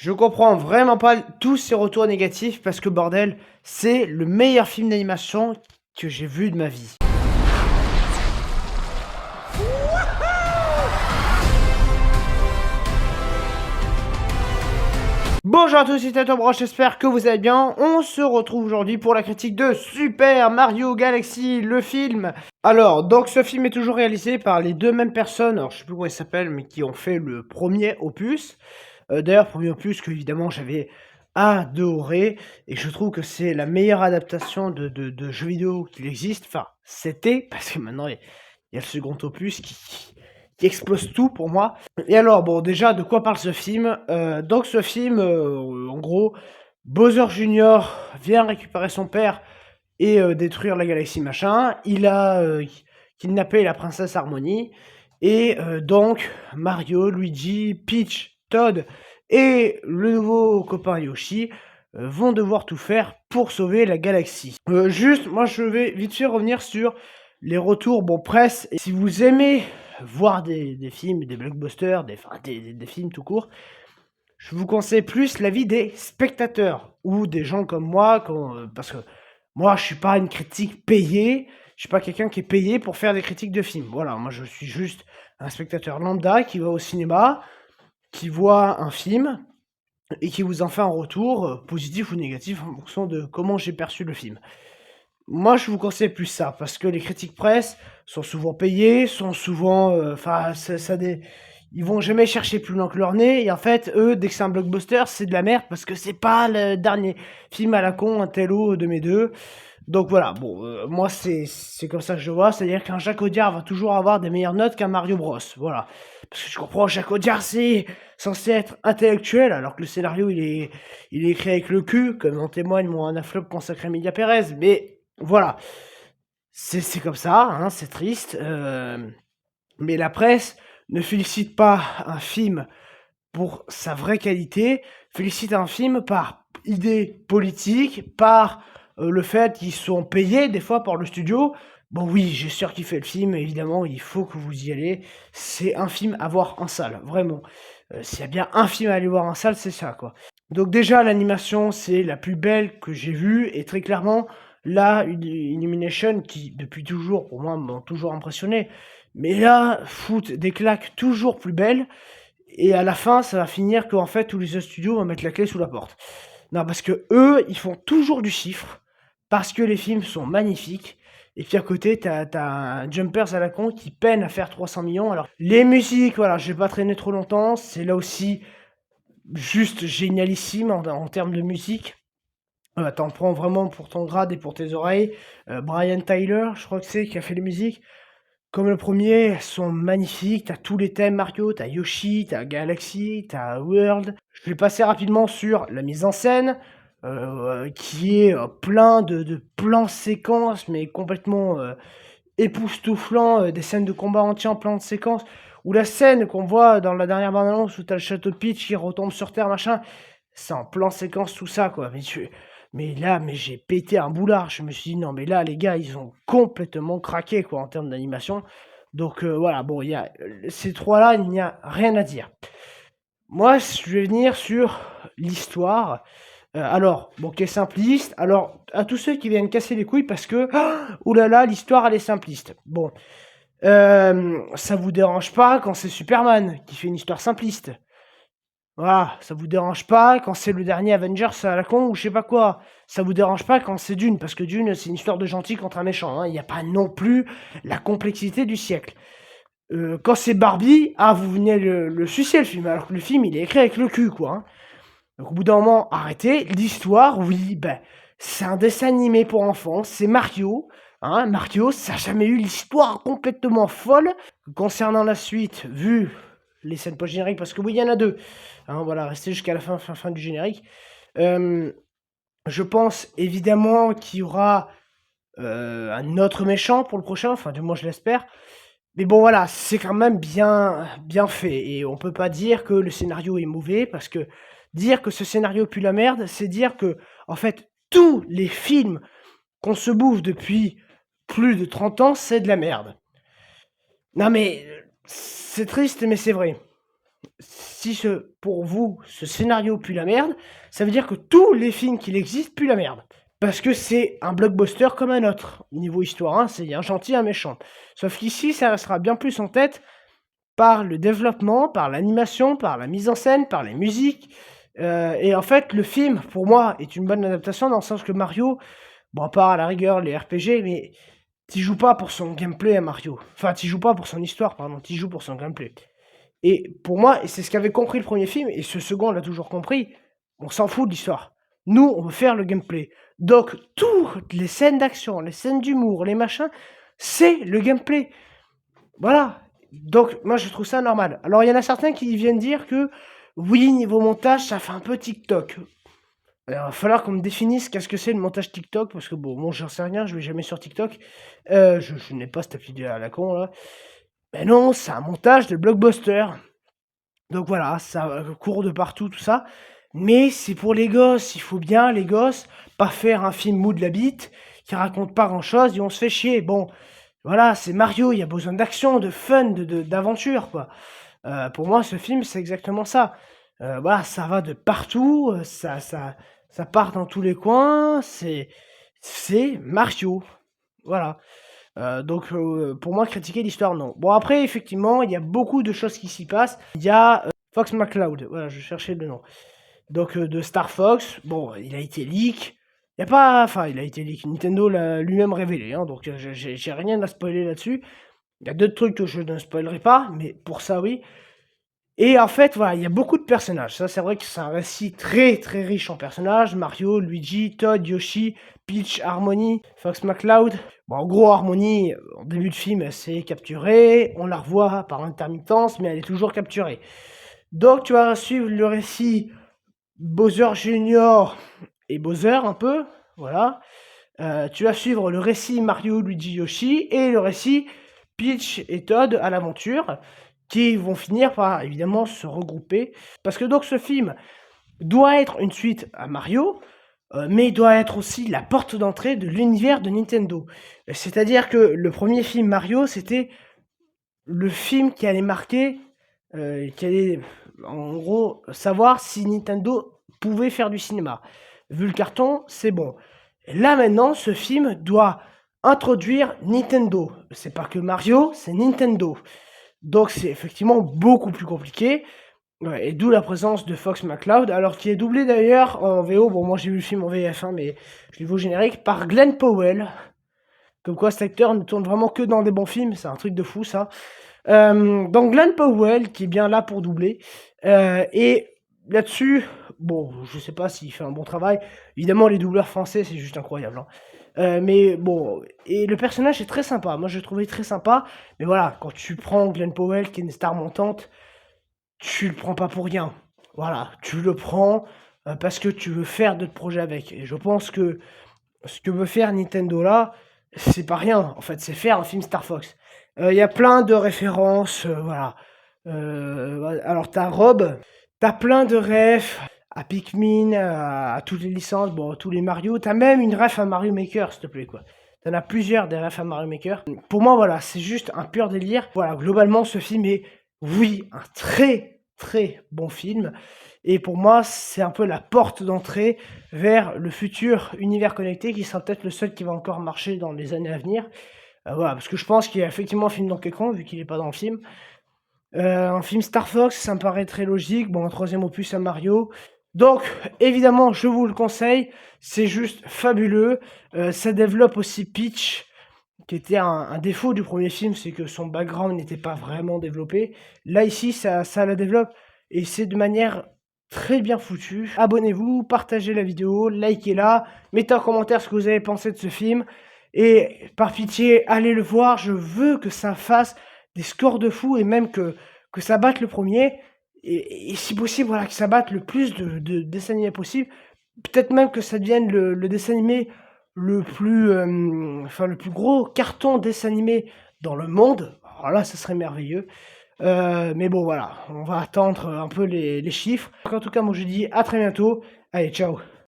Je comprends vraiment pas tous ces retours négatifs parce que bordel, c'est le meilleur film d'animation que j'ai vu de ma vie. Bonjour à tous, c'est Tom Roche, j'espère que vous allez bien. On se retrouve aujourd'hui pour la critique de Super Mario Galaxy, le film. Alors, donc ce film est toujours réalisé par les deux mêmes personnes, alors je sais plus comment ils s'appellent, mais qui ont fait le premier opus. D'ailleurs, premier opus que évidemment j'avais adoré, et je trouve que c'est la meilleure adaptation de jeux vidéo qu'il existe. Enfin, c'était, parce que maintenant il y a le second opus qui explose tout pour moi. Et alors, bon, déjà, de quoi parle ce film? Donc ce film, en gros, Bowser Junior vient récupérer son père et détruire la galaxie machin. Il a kidnappé la princesse Harmony. Et donc, Mario, Luigi, Peach, Todd et le nouveau copain Yoshi vont devoir tout faire pour sauver la galaxie. Juste, moi je vais vite fait revenir sur les retours, bon, presse. Et si vous aimez voir des films, des blockbusters, des films tout court, je vous conseille plus l'avis des spectateurs ou des gens comme moi, parce que moi je suis pas une critique payée, je suis pas quelqu'un qui est payé pour faire des critiques de films. Voilà, moi je suis juste un spectateur lambda qui va au cinéma, qui voit un film et qui vous en fait un retour, positif ou négatif, en fonction de comment j'ai perçu le film. Moi, je vous conseille plus ça, parce que les critiques presse sont souvent payés, sont souvent, enfin, ils vont jamais chercher plus loin que leur nez. Et en fait, eux, dès que c'est un blockbuster, c'est de la merde parce que c'est pas le dernier film à la con, un tel ou de mes deux. Donc voilà, bon, moi c'est comme ça que je vois, c'est-à-dire qu'un Jacques Audiard va toujours avoir des meilleures notes qu'un Mario Bros. Voilà. Parce que je comprends, Jacques Audiard c'est censé être intellectuel, alors que le scénario il est écrit avec le cul, comme en témoigne mon Anaflop consacré à Emilia Pérez. Mais voilà, c'est comme ça, hein, c'est triste. Mais la presse ne félicite pas un film pour sa vraie qualité, félicite un film par idée politique, par le fait qu'ils sont payés des fois par le studio. Bon oui, j'ai surkiffé le film, évidemment, il faut que vous y allez. C'est un film à voir en salle, vraiment. S'il y a bien un film à aller voir en salle, c'est ça, quoi. Donc déjà, l'animation, c'est la plus belle que j'ai vue, et très clairement, là, Illumination, qui depuis toujours, pour moi, m'ont toujours impressionné, mais là, fout des claques toujours plus belles. Et à la fin, ça va finir qu'en fait, tous les autres studios vont mettre la clé sous la porte. Non, parce que eux, ils font toujours du chiffre, parce que les films sont magnifiques. Et puis à côté, t'as un Jumpers à la con qui peine à faire 300 millions. Alors, les musiques, voilà, je vais pas traîner trop longtemps. C'est là aussi juste génialissime en termes de musique. T'en prends vraiment pour ton grade et pour tes oreilles. Brian Tyler, je crois que c'est, qui a fait les musiques. Comme le premier, elles sont magnifiques, t'as tous les thèmes Mario, t'as Yoshi, t'as Galaxy, t'as World. Je vais passer rapidement sur la mise en scène, qui est plein de plans séquences, mais complètement époustouflant, des scènes de combat entiers en plan de séquence, ou la scène qu'on voit dans la dernière bande-annonce où t'as le château de Peach qui retombe sur Terre, machin, c'est en plan séquence tout ça, quoi. Mais là, j'ai pété un boulard. Je me suis dit, non, mais là, les gars, ils ont complètement craqué, quoi, en termes d'animation. Donc, voilà, bon, il y a ces trois-là, il n'y a rien à dire. Moi, je vais venir sur l'histoire. Alors, bon, qui est simpliste. Alors, à tous ceux qui viennent casser les couilles parce que, oh là là, l'histoire, elle est simpliste. Bon, ça vous dérange pas quand c'est Superman qui fait une histoire simpliste. Voilà, ça vous dérange pas quand c'est le dernier Avengers à la con ou je sais pas quoi. Ça vous dérange pas quand c'est Dune, parce que Dune, c'est une histoire de gentil contre un méchant. Hein. Il n'y a pas non plus la complexité du siècle. Quand c'est Barbie, ah, vous venez le sucer le film, alors que le film, il est écrit avec le cul, quoi. Hein. Donc au bout d'un moment, arrêtez. L'histoire, oui, ben, c'est un dessin animé pour enfants, c'est Mario. Hein, Mario, ça n'a jamais eu l'histoire complètement folle. Concernant la suite, vu les scènes post-génériques, parce que oui, il y en a deux. Hein, voilà, restez jusqu'à la fin du générique. Je pense évidemment qu'il y aura un autre méchant pour le prochain, enfin du moins je l'espère. Mais bon voilà, c'est quand même bien fait. Et on peut pas dire que le scénario est mauvais, parce que dire que ce scénario pue la merde, c'est dire que, en fait, tous les films qu'on se bouffe depuis plus de 30 ans, c'est de la merde. Non mais, c'est triste, mais c'est vrai. Si pour vous, ce scénario pue la merde, ça veut dire que tous les films qu'il existe puent la merde. Parce que c'est un blockbuster comme un autre. Niveau histoire, hein, c'est un gentil, un méchant. Sauf qu'ici, ça restera bien plus en tête par le développement, par l'animation, par la mise en scène, par les musiques. Et en fait, le film, pour moi, est une bonne adaptation dans le sens que Mario, bon, à part à la rigueur les RPG, mais t'y joues pas pour son gameplay à Mario. Enfin, t'y joues pas pour son histoire, pardon, t'y joues pour son gameplay. Et pour moi, et c'est ce qu'avait compris le premier film, et ce second l'a toujours compris, on s'en fout de l'histoire. Nous, on veut faire le gameplay. Donc, toutes les scènes d'action, les scènes d'humour, les machins, c'est le gameplay. Voilà. Donc, moi, je trouve ça normal. Alors, il y en a certains qui viennent dire que, oui, niveau montage, ça fait un peu TikTok. Alors, il va falloir qu'on me définisse qu'est-ce que c'est le montage TikTok, parce que bon, moi, j'en sais rien, je vais jamais sur TikTok. Je n'ai pas cette vidéo à la con, là. Mais non, c'est un montage de blockbuster. Donc voilà, ça court de partout, tout ça. Mais c'est pour les gosses, il faut bien, les gosses, pas faire un film mou de la bite, qui raconte pas grand-chose, et on se fait chier. Bon, voilà, c'est Mario, il y a besoin d'action, de fun, d'aventure, quoi. Pour moi, ce film, c'est exactement ça. Voilà, ça va de partout, ça part dans tous les coins, c'est Mario. Voilà. Donc, pour moi, critiquer l'histoire, non. Bon, après, effectivement, il y a beaucoup de choses qui s'y passent. Il y a Fox McCloud, voilà, je cherchais le nom. Donc, de Star Fox, bon, il a été leak. Il y a pas... Enfin, il a été leak. Nintendo l'a lui-même révélé, hein, donc j'ai rien à spoiler là-dessus. Il y a d'autres trucs que je ne spoilerai pas, mais pour ça, oui. Et en fait, voilà, il y a beaucoup de personnages. Ça, c'est vrai que c'est un récit très très riche en personnages. Mario, Luigi, Todd, Yoshi, Peach, Harmony, Fox McCloud. Bon, en gros, Harmony, en début de film, elle s'est capturée. On la revoit par intermittence, mais elle est toujours capturée. Donc, tu vas suivre le récit Bowser Junior et Bowser, un peu. Voilà. Tu vas suivre le récit Mario, Luigi, Yoshi et le récit Peach et Todd à l'aventure, qui vont finir par évidemment se regrouper. Parce que donc ce film doit être une suite à Mario, mais doit être aussi la porte d'entrée de l'univers de Nintendo. C'est-à-dire que le premier film Mario, c'était le film qui allait marquer, qui allait en gros savoir si Nintendo pouvait faire du cinéma. Vu le carton, c'est bon. Là maintenant, ce film doit introduire Nintendo. C'est pas que Mario, c'est Nintendo. Donc c'est effectivement beaucoup plus compliqué. Ouais, et d'où la présence de Fox McCloud, alors qui est doublé d'ailleurs en VO. Bon, moi j'ai vu le film en VF1, mais je l'ai vu au générique par Glenn Powell. Comme quoi cet acteur ne tourne vraiment que dans des bons films, c'est un truc de fou ça. Donc Glenn Powell qui est bien là pour doubler. Et là-dessus, bon, je sais pas s'il fait un bon travail. Évidemment, les doubleurs français, c'est juste incroyable, hein. Mais bon, et le personnage est très sympa. Moi, je le trouvais très sympa. Mais voilà, quand tu prends Glenn Powell, qui est une star montante, tu le prends pas pour rien. Voilà, tu le prends parce que tu veux faire d'autres projets avec. Et je pense que ce que veut faire Nintendo là, c'est pas rien. En fait, c'est faire un film Star Fox. Il y a plein de références, voilà. Alors, t'as Rob, t'as plein de refs à Pikmin, à toutes les licences, bon, tous les Mario. T'as même une ref à Mario Maker, s'il te plaît, quoi. T'en as plusieurs des refs à Mario Maker. Pour moi, voilà, c'est juste un pur délire. Voilà, globalement, ce film est, oui, un très, très bon film. Et pour moi, c'est un peu la porte d'entrée vers le futur univers connecté qui sera peut-être le seul qui va encore marcher dans les années à venir. Voilà, parce que je pense qu'il y a effectivement un film Donkey Kong, vu qu'il n'est pas dans le film. Un film Star Fox, ça me paraît très logique. Bon, un troisième opus à Mario. Donc, évidemment, je vous le conseille. C'est juste fabuleux. Ça développe aussi Peach, qui était un défaut du premier film, c'est que son background n'était pas vraiment développé. Là, ici, ça la développe. Et c'est de manière très bien foutue. Abonnez-vous, partagez la vidéo, likez-la, mettez en commentaire ce que vous avez pensé de ce film. Et par pitié, allez le voir. Je veux que ça fasse des scores de fou et même que ça batte le premier. Et si possible, voilà, que ça batte le plus de dessins animés possible. Peut-être même que ça devienne le dessin animé le plus, enfin le plus gros carton dessin animé dans le monde. Alors là, ça serait merveilleux. Mais bon, voilà, on va attendre un peu les chiffres. En tout cas, moi je dis à très bientôt. Allez, ciao.